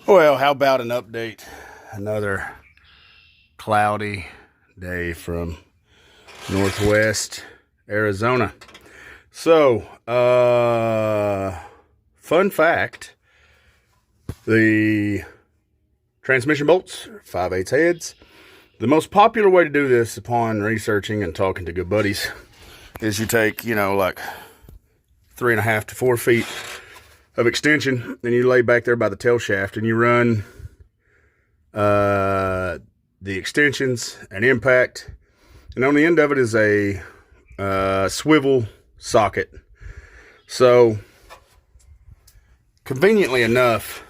Well, how about an update? Another cloudy day from Northwest Arizona. So, fun fact, the transmission bolts, 5/8 heads. The most popular way to do this upon researching and talking to good buddies is you take, like 3.5 to 4 feet of extension, and you lay back there by the tail shaft, and you run the extensions and impact, and on the end of it is a swivel socket. So conveniently enough,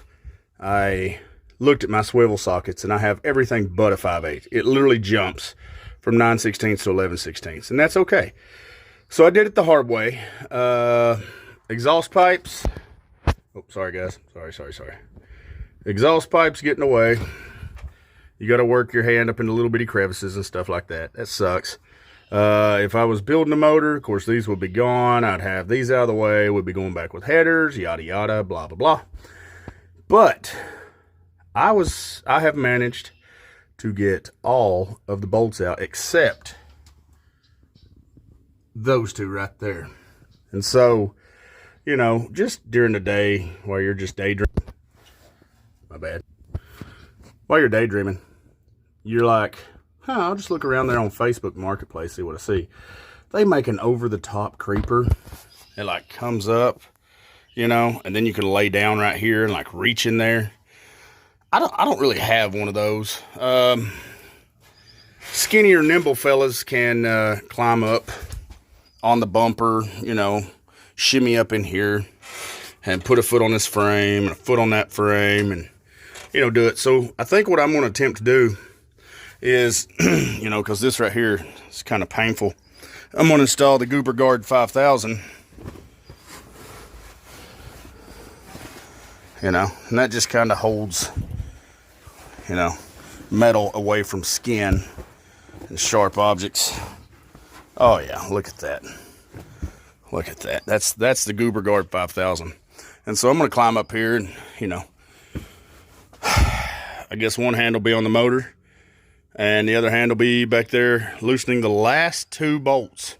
I looked at my swivel sockets, and I have everything but a 5/8. It literally jumps from 9/16 to 11/16, and that's okay. So I did it the hard way. Exhaust pipes. Oh, sorry guys. Sorry. Exhaust pipes get in the way. You got to work your hand up into little bitty crevices and stuff like that. That sucks. If I was building a motor, of course, these would be gone. I'd have these out of the way. We'd be going back with headers, yada, yada, blah, blah, blah. But I have managed to get all of the bolts out except those two right there. And so, just during the day while you're just daydreaming, while you're daydreaming, you're like, I'll just look around there on Facebook Marketplace, see what I see. They make an over-the-top creeper. It like comes up, and then you can lay down right here and like reach in there. I don't really have one of those. Skinnier, nimble fellas can climb up on the bumper, shimmy up in here and put a foot on this frame and a foot on that frame and, do it. So I think what I'm going to attempt to do is, because this right here is kind of painful, I'm going to install the Goober Guard 5000, and that just kind of holds, metal away from skin and sharp objects. Oh yeah, look at that. Look at that. That's the Goober Guard 5000. And so I'm going to climb up here and, I guess one hand will be on the motor and the other hand will be back there loosening the last two bolts.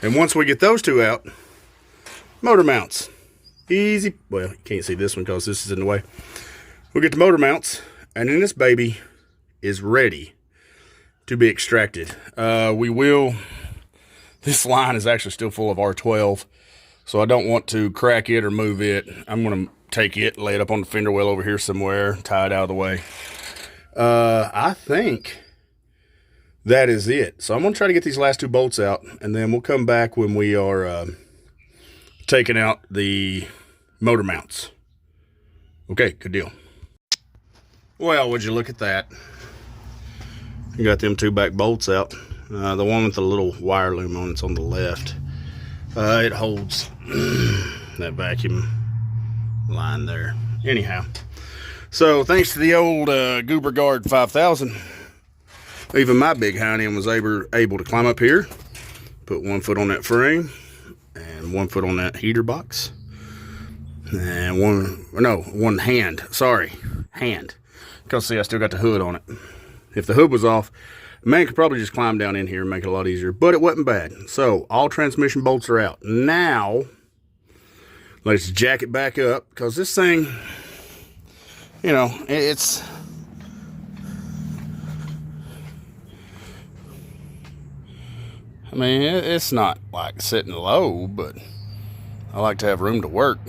And once we get those two out, motor mounts. Easy. Well, you can't see this one because this is in the way. We'll get the motor mounts, and then this baby is ready to be extracted. This line is actually still full of R12, so I don't want to crack it or move it. I'm going to take it, lay it up on the fender well over here somewhere, tie it out of the way. I think that is it. So I'm going to try to get these last two bolts out, and then we'll come back when we are taking out the motor mounts. Okay, good deal. Well, would you look at that? You got them two back bolts out. The one with the little wire loom on it's on the left. It holds that vacuum line there. Anyhow, so thanks to the old Goober Guard 5000, even my big hiney was able to climb up here, put one foot on that frame and one foot on that heater box, and one hand. Sorry, hand. Because see, I still got the hood on it. If the hood was off, man could probably just climb down in here and make it a lot easier, but it wasn't bad. So all transmission bolts are out. Now, let's jack it back up, because this thing, it's, it's not like sitting low, but I like to have room to work.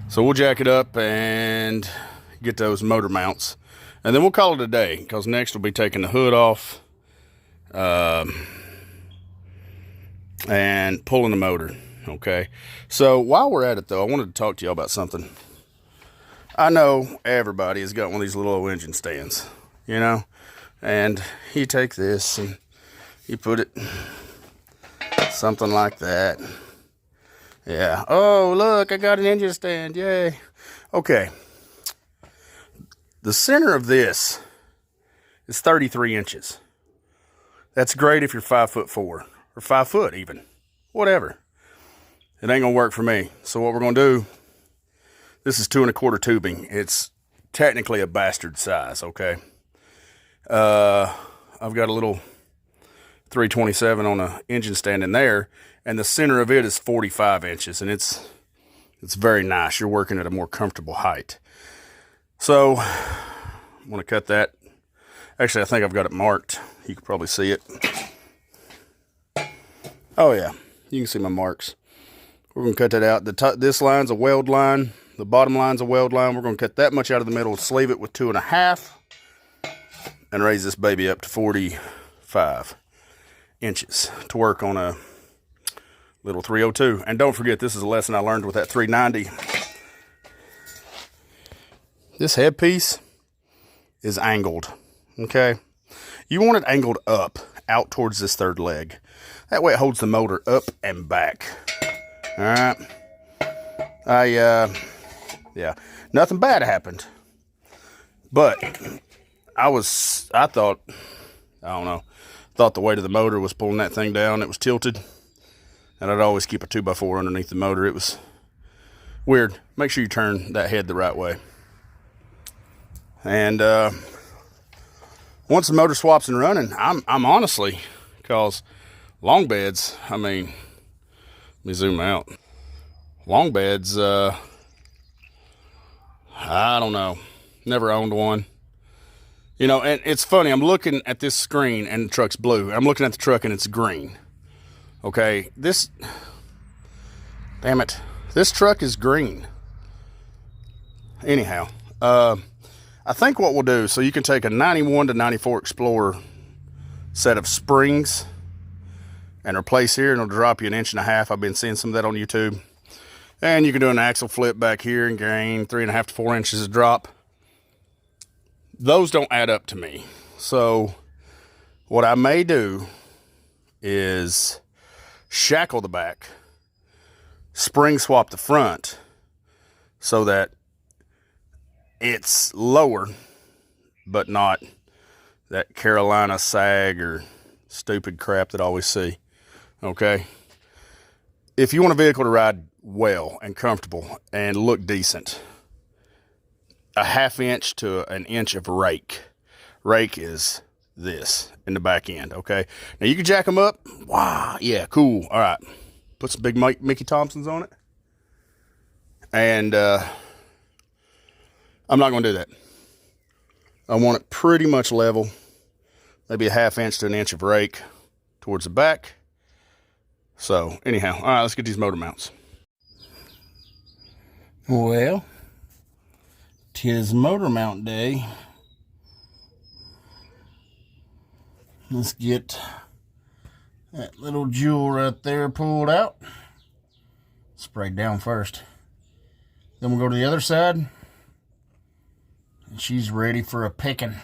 So we'll jack it up and get those motor mounts. And then we'll call it a day, because next we'll be taking the hood off and pulling the motor, okay? So while we're at it, though, I wanted to talk to y'all about something. I know everybody has got one of these little old engine stands, and you take this and you put it something like that. Yeah. Oh, look, I got an engine stand. Yay. Okay. The center of this is 33 inches. That's great if you're 5'4" or 5 foot even, whatever. It ain't gonna work for me. So what we're gonna do This is 2 1/4 tubing. It's technically a bastard size, okay? I've got a little 327 on an engine stand in there, and the center of it is 45 inches, and it's very nice. You're working at a more comfortable height. So I'm going to cut that. Actually, I think I've got it marked. You can probably see it. Oh yeah, you can see my marks. We're going to cut that out. This line's a weld line. The bottom line's a weld line. We're going to cut that much out of the middle, sleeve it with 2 1/2, and raise this baby up to 45 inches to work on a little 302. And don't forget, this is a lesson I learned with that 390. This headpiece is angled, okay? You want it angled up, out towards this third leg. That way it holds the motor up and back. All right. Yeah, nothing bad happened. But I thought the weight of the motor was pulling that thing down. It was tilted. And I'd always keep a 2x4 underneath the motor. It was weird. Make sure you turn that head the right way. And once the motor swaps and running, I'm honestly, because long beds, I mean, let me zoom out. Long beds, I don't know. Never owned one. You know, and it's funny. I'm looking at this screen and the truck's blue. I'm looking at the truck and it's green. Okay, damn it. This truck is green. Anyhow, I think what we'll do, so you can take a 91 to 94 Explorer set of springs and replace here, and it'll drop you 1.5 inches. I've been seeing some of that on YouTube. And you can do an axle flip back here and gain 3.5 to 4 inches of drop. Those don't add up to me. So what I may do is shackle the back, spring swap the front so that it's lower, but not that Carolina sag or stupid crap that I always see. Okay? If you want a vehicle to ride well and comfortable and look decent, a 1/2 inch to 1 inch of rake. Rake is this in the back end, okay? Now you can jack them up. Wow, yeah, cool. All right. Put some big Mickey Thompsons on it. And I'm not going to do that. I want it pretty much level. Maybe a 1/2 inch to 1 inch of rake towards the back. So anyhow, all right, let's get these motor mounts. Well, 'tis motor mount day. Let's get that little jewel right there pulled out. Sprayed down first. Then we'll go to the other side. And she's ready for a picking.